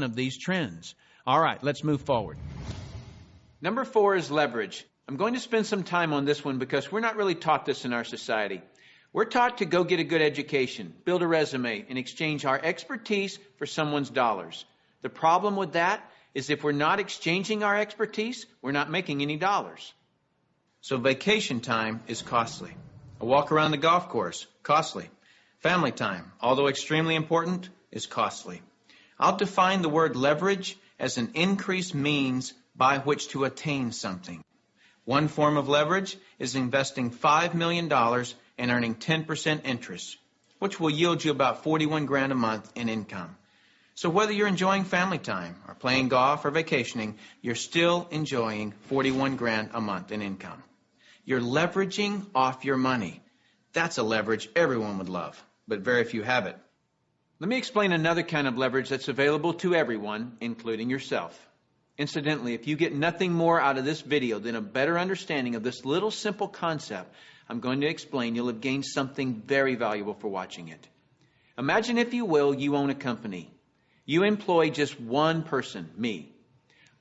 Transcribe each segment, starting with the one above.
of these trends. All right, let's move forward. Number 4 is leverage. I'm going to spend some time on this one because we're not really taught this in our society. We're taught to go get a good education, build a resume, and exchange our expertise for someone's dollars. The problem with that is if we're not exchanging our expertise, we're not making any dollars. So vacation time is costly. A walk around the golf course, costly. Family time, although extremely important, is costly. I'll define the word leverage as an increased means by which to attain something. One form of leverage is investing $5 million and earning 10% interest, which will yield you about $41,000 a month in income. So whether you're enjoying family time or playing golf or vacationing, you're still enjoying $41,000 a month in income. You're leveraging off your money. That's a leverage everyone would love, but very few have it. Let me explain another kind of leverage that's available to everyone, including yourself. Incidentally, if you get nothing more out of this video than a better understanding of this little simple concept I'm going to explain, you'll have gained something very valuable for watching it. Imagine, if you will, you own a company. You employ just one person, me.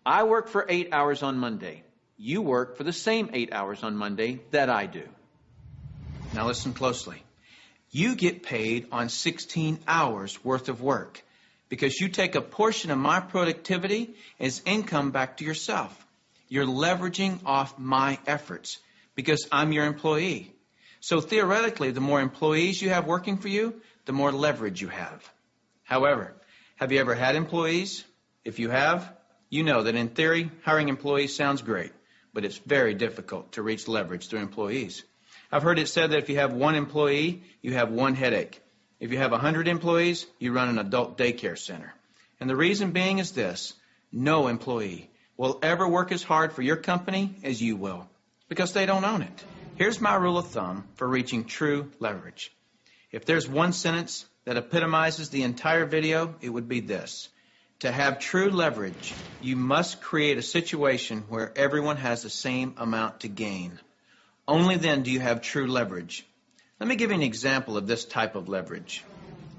I work for 8 hours on Monday. You work for the same 8 hours on Monday that I do. Now listen closely. You get paid on 16 hours worth of work because you take a portion of my productivity as income back to yourself. You're leveraging off my efforts because I'm your employee. So theoretically, the more employees you have working for you, the more leverage you have. However, have you ever had employees? If you have, you know that in theory, hiring employees sounds great, but it's very difficult to reach leverage through employees. I've heard it said that if you have one employee, you have one headache. If you have 100 employees, you run an adult daycare center. And the reason being is this: no employee will ever work as hard for your company as you will, because they don't own it. Here's my rule of thumb for reaching true leverage. If there's one sentence that epitomizes the entire video, it would be this: to have true leverage, you must create a situation where everyone has the same amount to gain. Only then do you have true leverage. Let me give you an example of this type of leverage.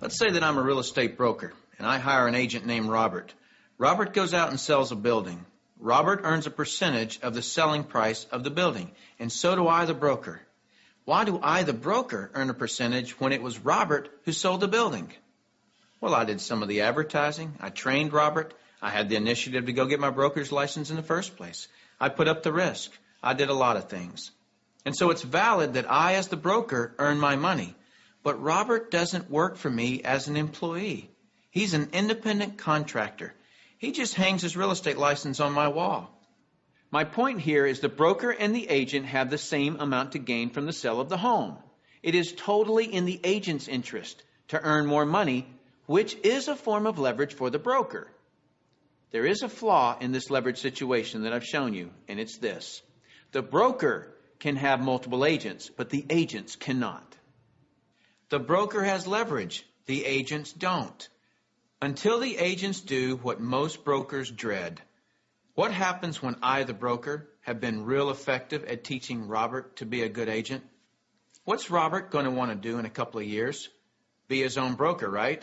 Let's say that I'm a real estate broker, and I hire an agent named Robert. Robert goes out and sells a building. Robert earns a percentage of the selling price of the building, and so do I, the broker. Why do I, the broker, earn a percentage when it was Robert who sold the building? Well, I did some of the advertising. I trained Robert. I had the initiative to go get my broker's license in the first place. I put up the risk. I did a lot of things. And so it's valid that I, as the broker, earn my money. But Robert doesn't work for me as an employee. He's an independent contractor. He just hangs his real estate license on my wall. My point here is the broker and the agent have the same amount to gain from the sale of the home. It is totally in the agent's interest to earn more money, which is a form of leverage for the broker. There is a flaw in this leverage situation that I've shown you, and it's this: the broker can have multiple agents, but the agents cannot. The broker has leverage. The agents don't. Until the agents do what most brokers dread. What happens when I, the broker, have been real effective at teaching Robert to be a good agent? What's Robert going to want to do in a couple of years? Be his own broker, right?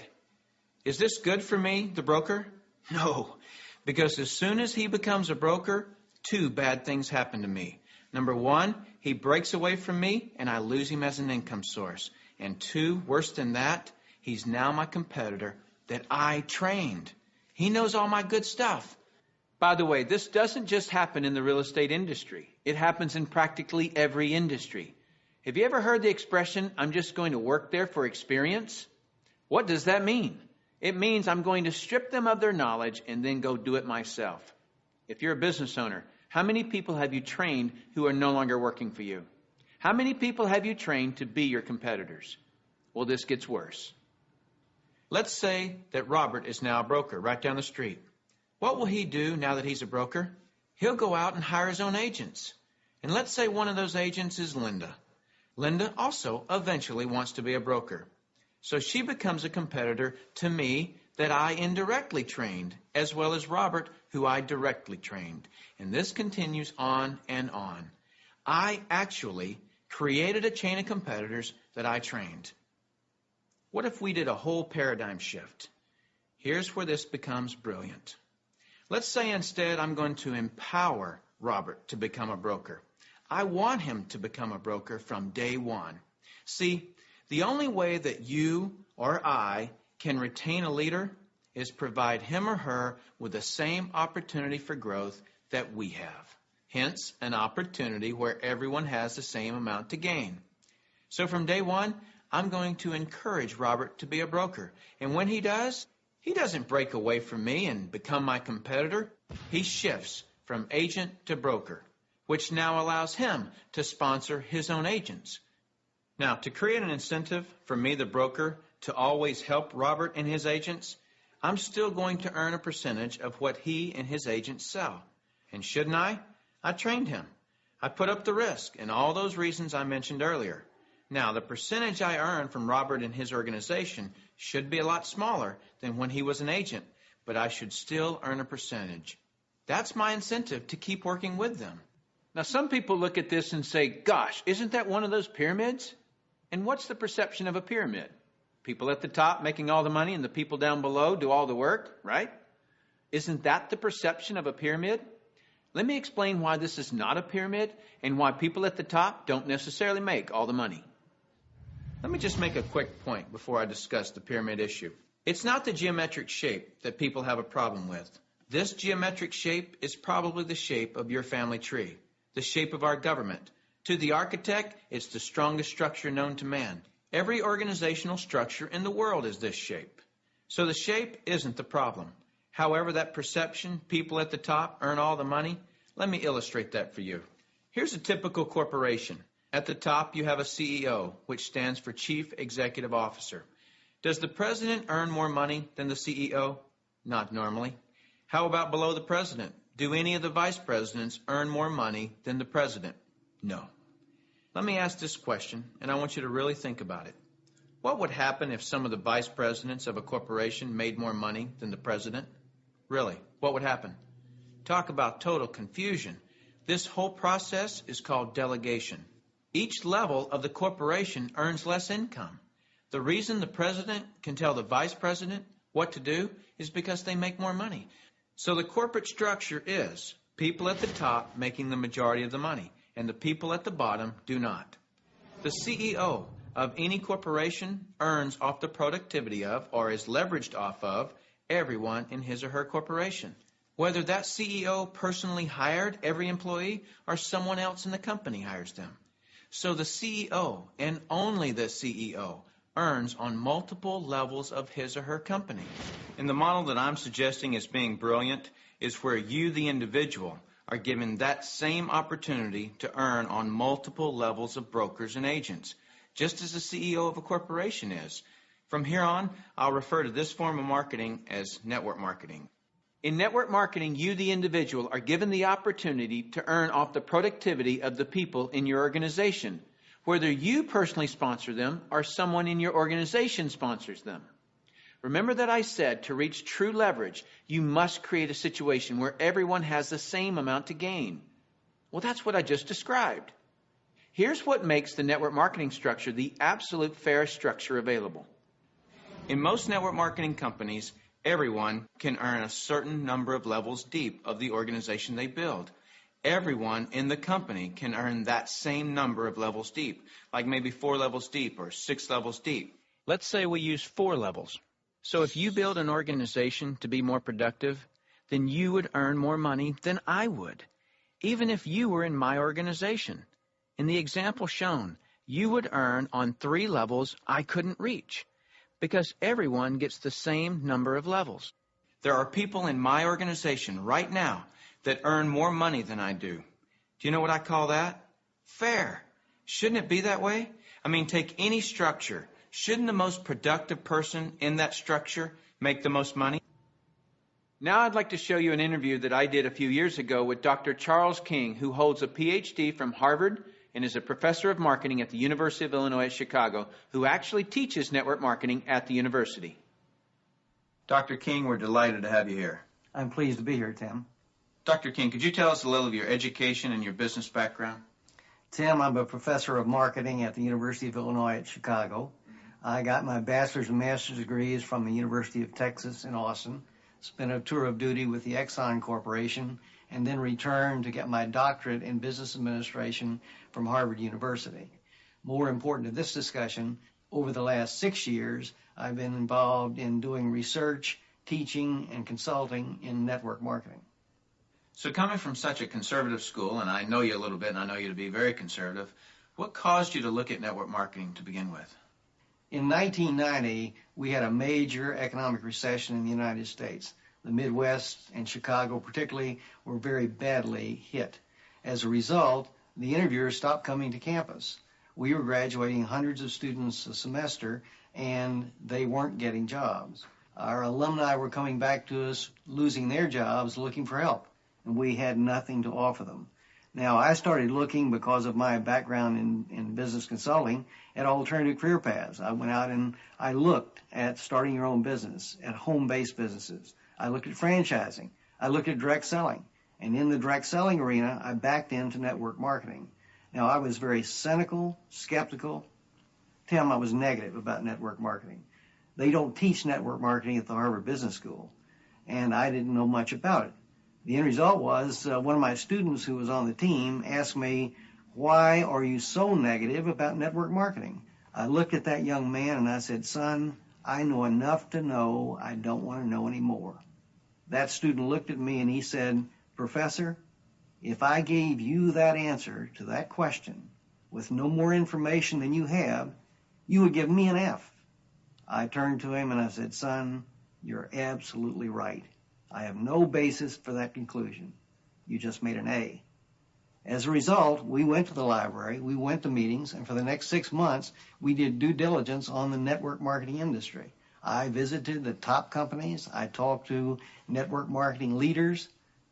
Is this good for me, the broker? No, because as soon as he becomes a broker, 2 bad things happen to me. Number 1, he breaks away from me and I lose him as an income source. And 2, worse than that, he's now my competitor that I trained. He knows all my good stuff. By the way, this doesn't just happen in the real estate industry. It happens in practically every industry. Have you ever heard the expression, I'm just going to work there for experience? What does that mean? It means I'm going to strip them of their knowledge and then go do it myself. If you're a business owner, how many people have you trained who are no longer working for you? How many people have you trained to be your competitors? Well, this gets worse. Let's say that Robert is now a broker right down the street. What will he do now that he's a broker? He'll go out and hire his own agents. And let's say one of those agents is Linda. Linda also eventually wants to be a broker. So she becomes a competitor to me that I indirectly trained, as well as Robert, who I directly trained. And this continues on and on. I actually created a chain of competitors that I trained. What if we did a whole paradigm shift? Here's where this becomes brilliant. Let's say instead I'm going to empower Robert to become a broker. I want him to become a broker from day one. See, the only way that you or I can retain a leader is provide him or her with the same opportunity for growth that we have. Hence, an opportunity where everyone has the same amount to gain. So from day one, I'm going to encourage Robert to be a broker. And when he does, he doesn't break away from me and become my competitor. He shifts from agent to broker, which now allows him to sponsor his own agents. Now, to create an incentive for me, the broker, to always help Robert and his agents, I'm still going to earn a percentage of what he and his agents sell. And shouldn't I? I trained him. I put up the risk and all those reasons I mentioned earlier. Now, the percentage I earn from Robert and his organization should be a lot smaller than when he was an agent, but I should still earn a percentage. That's my incentive to keep working with them. Now, some people look at this and say, gosh, isn't that one of those pyramids? And what's the perception of a pyramid? People at the top making all the money and the people down below do all the work, right? Isn't that the perception of a pyramid? Let me explain why this is not a pyramid and why people at the top don't necessarily make all the money. Let me just make a quick point before I discuss the pyramid issue. It's not the geometric shape that people have a problem with. This geometric shape is probably the shape of your family tree, the shape of our government. To the architect, it's the strongest structure known to man. Every organizational structure in the world is this shape. So the shape isn't the problem. However, that perception, people at the top earn all the money, let me illustrate that for you. Here's a typical corporation. At the top, you have a CEO, which stands for Chief Executive Officer. Does the president earn more money than the CEO? Not normally. How about below the president? Do any of the vice presidents earn more money than the president? No. Let me ask this question, and I want you to really think about it. What would happen if some of the vice presidents of a corporation made more money than the president? Really, what would happen? Talk about total confusion. This whole process is called delegation. Each level of the corporation earns less income. The reason the president can tell the vice president what to do is because they make more money. So the corporate structure is people at the top making the majority of the money, and the people at the bottom do not. The CEO of any corporation earns off the productivity of, or is leveraged off of, everyone in his or her corporation. Whether that CEO personally hired every employee or someone else in the company hires them. So the CEO, and only the CEO, earns on multiple levels of his or her company. And the model that I'm suggesting as being brilliant is where you, the individual, are given that same opportunity to earn on multiple levels of brokers and agents, just as the CEO of a corporation is. From here on, I'll refer to this form of marketing as network marketing. In network marketing, you, the individual, are given the opportunity to earn off the productivity of the people in your organization, whether you personally sponsor them or someone in your organization sponsors them. Remember that I said to reach true leverage, you must create a situation where everyone has the same amount to gain. Well, that's what I just described. Here's what makes the network marketing structure the absolute fairest structure available. In most network marketing companies, everyone can earn a certain number of levels deep of the organization they build. Everyone in the company can earn that same number of levels deep, like maybe 4 levels deep or 6 levels deep. Let's say we use 4 levels. So if you build an organization to be more productive, then you would earn more money than I would, even if you were in my organization. In the example shown, you would earn on 3 levels I couldn't reach, because everyone gets the same number of levels. There are people in my organization right now that earn more money than I do. Do you know what I call that? Fair. Shouldn't it be that way? I mean, take any structure. Shouldn't the most productive person in that structure make the most money? Now I'd like to show you an interview that I did a few years ago with Dr. Charles King, who holds a PhD from Harvard and is a professor of marketing at the University of Illinois at Chicago, who actually teaches network marketing at the university. Dr. King, we're delighted to have you here. I'm pleased to be here, Tim. Dr. King, could you tell us a little of your education and your business background? Tim, I'm a professor of marketing at the University of Illinois at Chicago. I got my bachelor's and master's degrees from the University of Texas in Austin, spent a tour of duty with the Exxon Corporation, and then returned to get my doctorate in business administration from Harvard University. More important to this discussion, over the last 6 years, I've been involved in doing research, teaching, and consulting in network marketing. So coming from such a conservative school, and I know you a little bit, and I know you to be very conservative, what caused you to look at network marketing to begin with? In 1990, we had a major economic recession in the United States. The Midwest and Chicago particularly were very badly hit. As a result, the interviewers stopped coming to campus. We were graduating hundreds of students a semester, and they weren't getting jobs. Our alumni were coming back to us, losing their jobs, looking for help, and we had nothing to offer them. Now, I started looking, because of my background in business consulting, at alternative career paths. I went out and I looked at starting your own business, at home-based businesses. I looked at franchising. I looked at direct selling. And in the direct selling arena, I backed into network marketing. Now, I was very cynical, skeptical. Tim, I was negative about network marketing. They don't teach network marketing at the Harvard Business School, and I didn't know much about it. The end result was one of my students who was on the team asked me, "Why are you so negative about network marketing?" I looked at that young man and I said, "Son, I know enough to know I don't want to know any more." That student looked at me and he said, "Professor, if I gave you that answer to that question with no more information than you have, you would give me an F." I turned to him and I said, "Son, you're absolutely right. I have no basis for that conclusion. You just made an A." As a result, we went to the library, we went to meetings, and for the next 6 months, we did due diligence on the network marketing industry. I visited the top companies. I talked to network marketing leaders.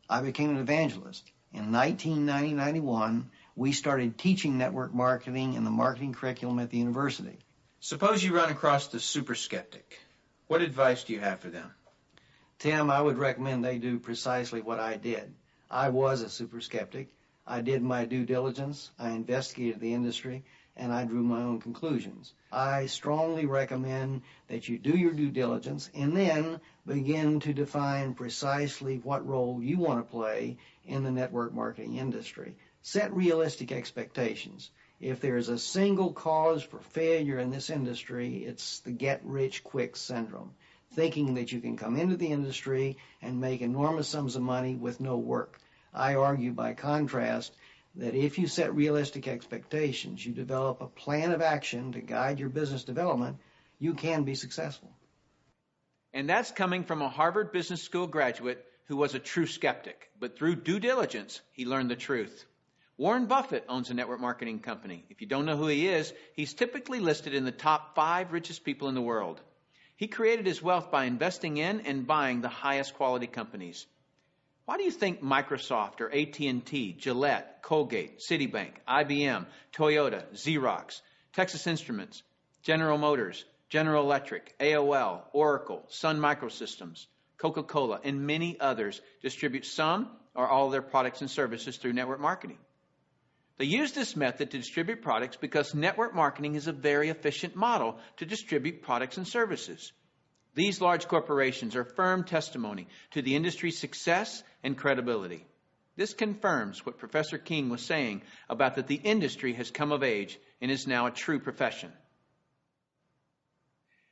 I became an evangelist. In 1990-91, we started teaching network marketing in the marketing curriculum at the university. Suppose you run across the super skeptic. What advice do you have for them? Tim, I would recommend they do precisely what I did. I was a super skeptic. I did my due diligence. I investigated the industry, and I drew my own conclusions. I strongly recommend that you do your due diligence and then begin to define precisely what role you want to play in the network marketing industry. Set realistic expectations. If there's a single cause for failure in this industry, it's the get-rich-quick syndrome, thinking that you can come into the industry and make enormous sums of money with no work. I argue, by contrast, that if you set realistic expectations, you develop a plan of action to guide your business development, you can be successful. And that's coming from a Harvard Business School graduate who was a true skeptic, but through due diligence, he learned the truth. Warren Buffett owns a network marketing company. If you don't know who he is, he's typically listed in the top 5 richest people in the world. He created his wealth by investing in and buying the highest quality companies. Why do you think Microsoft or AT&T, Gillette, Colgate, Citibank, IBM, Toyota, Xerox, Texas Instruments, General Motors, General Electric, AOL, Oracle, Sun Microsystems, Coca-Cola, and many others distribute some or all of their products and services through network marketing? They use this method to distribute products because network marketing is a very efficient model to distribute products and services. These large corporations are firm testimony to the industry's success and credibility. This confirms what Professor King was saying about that the industry has come of age and is now a true profession.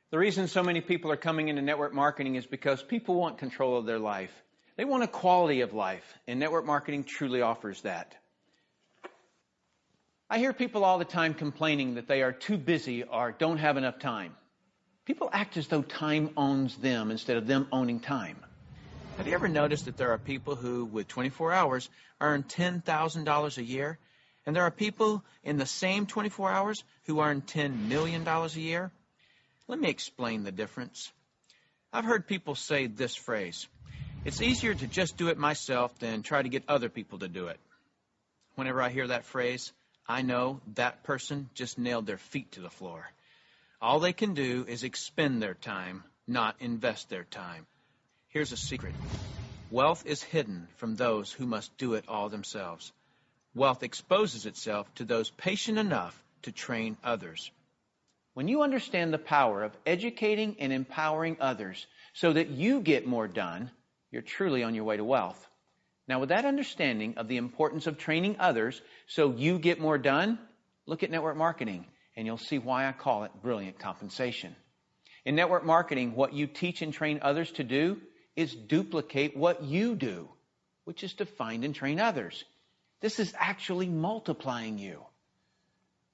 The reason so many people are coming into network marketing is because people want control of their life. They want a quality of life, and network marketing truly offers that. I hear people all the time complaining that they are too busy or don't have enough time. People act as though time owns them instead of them owning time. Have you ever noticed that there are people who, with 24 hours, earn $10,000 a year, and there are people in the same 24 hours who earn $10 million a year? Let me explain the difference. I've heard people say this phrase: "It's easier to just do it myself than try to get other people to do it." Whenever I hear that phrase, I know that person just nailed their feet to the floor. All they can do is expend their time, not invest their time. Here's a secret. Wealth is hidden from those who must do it all themselves. Wealth exposes itself to those patient enough to train others. When you understand the power of educating and empowering others so that you get more done, you're truly on your way to wealth. Now, with that understanding of the importance of training others so you get more done, look at network marketing, and you'll see why I call it brilliant compensation. In network marketing, what you teach and train others to do is duplicate what you do, which is to find and train others. This is actually multiplying you.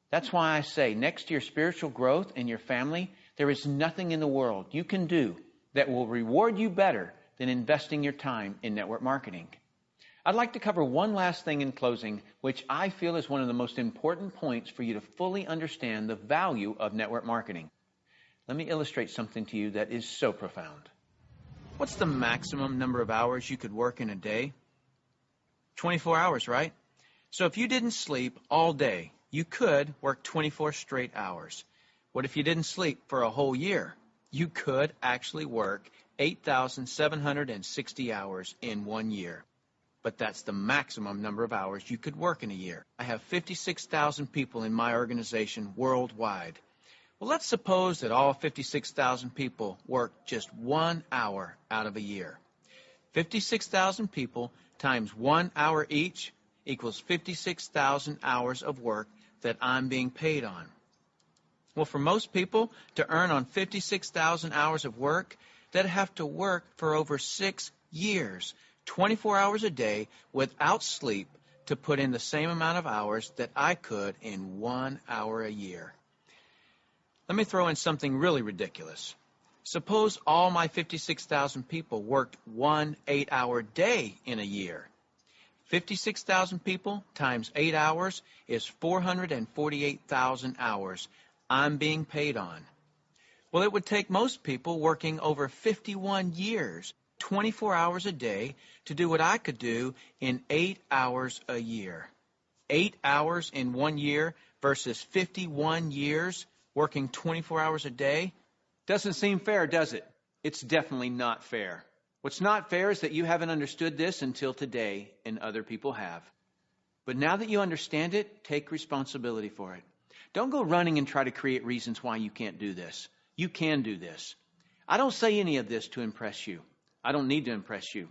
That's why I say next to your spiritual growth and your family, there is nothing in the world you can do that will reward you better than investing your time in network marketing. I'd like to cover one last thing in closing, which I feel is one of the most important points for you to fully understand the value of network marketing. Let me illustrate something to you that is so profound. What's the maximum number of hours you could work in a day? 24 hours, right? So if you didn't sleep all day, you could work 24 straight hours. What if you didn't sleep for a whole year? You could actually work 8,760 hours in 1 year. But that's the maximum number of hours you could work in a year. I have 56,000 people in my organization worldwide. Well, let's suppose that all 56,000 people work just 1 hour out of a year. 56,000 people times 1 hour each equals 56,000 hours of work that I'm being paid on. Well, for most people to earn on 56,000 hours of work, they'd have to work for over 6 years, 24 hours a day without sleep to put in the same amount of hours that I could in 1 hour a year. Let me throw in something really ridiculous. Suppose all my 56,000 people worked 1 8-hour day in a year. 56,000 people times 8 hours is 448,000 hours I'm being paid on. Well, it would take most people working over 51 years, 24 hours a day, to do what I could do in 8 hours a year. 8 hours in 1 year versus 51 years working 24 hours a day? Doesn't seem fair, does it? It's definitely not fair. What's not fair is that you haven't understood this until today, and other people have. But now that you understand it, take responsibility for it. Don't go running and try to create reasons why you can't do this. You can do this. I don't say any of this to impress you. I don't need to impress you.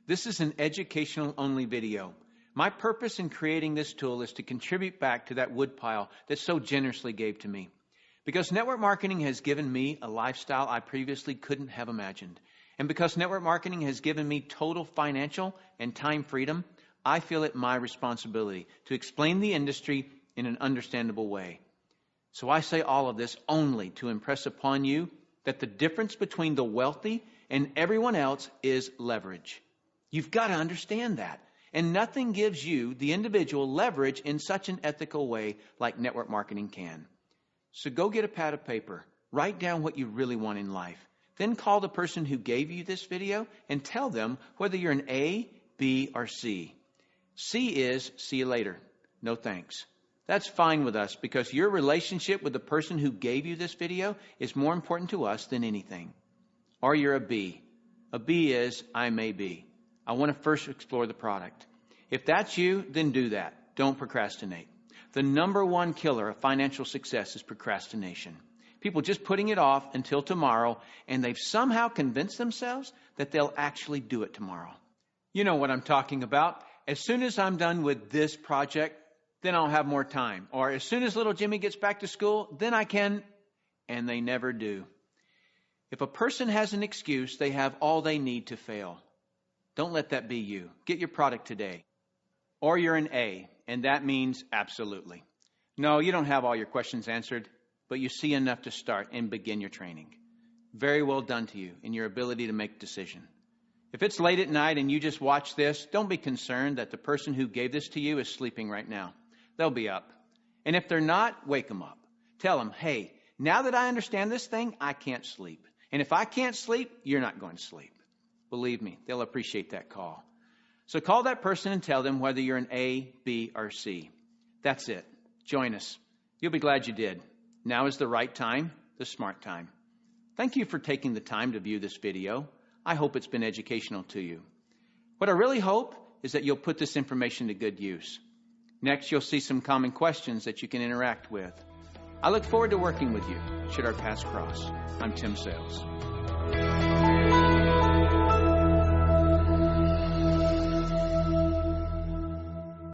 This is an educational-only video. My purpose in creating this tool is to contribute back to that woodpile that so generously gave to me. Because network marketing has given me a lifestyle I previously couldn't have imagined. And because network marketing has given me total financial and time freedom, I feel it my responsibility to explain the industry in an understandable way. So I say all of this only to impress upon you that the difference between the wealthy and everyone else is leverage. You've got to understand that. And nothing gives you, the individual, leverage in such an ethical way like network marketing can. So go get a pad of paper. Write down what you really want in life. Then call the person who gave you this video and tell them whether you're an A, B, or C. C is see you later. No thanks. That's fine with us because your relationship with the person who gave you this video is more important to us than anything. Or you're a B. A B is I may be. I want to first explore the product. If that's you, then do that. Don't procrastinate. The number one killer of financial success is procrastination. People just putting it off until tomorrow, and they've somehow convinced themselves that they'll actually do it tomorrow. You know what I'm talking about. As soon as I'm done with this project, then I'll have more time. Or as soon as little Jimmy gets back to school, then I can. And they never do. If a person has an excuse, they have all they need to fail. Don't let that be you. Get your product today. Or you're an A, and that means absolutely. No, you don't have all your questions answered, but you see enough to start and begin your training. Very well done to you in your ability to make a decision. If it's late at night and you just watch this, don't be concerned that the person who gave this to you is sleeping right now. They'll be up. And if they're not, wake them up. Tell them, hey, now that I understand this thing, I can't sleep. And if I can't sleep, you're not going to sleep. Believe me, they'll appreciate that call. So call that person and tell them whether you're an A, B, or C. That's it. Join us. You'll be glad you did. Now is the right time, the smart time. Thank you for taking the time to view this video. I hope it's been educational to you. What I really hope is that you'll put this information to good use. Next, you'll see some common questions that you can interact with. I look forward to working with you should our paths cross. I'm Tim Sales.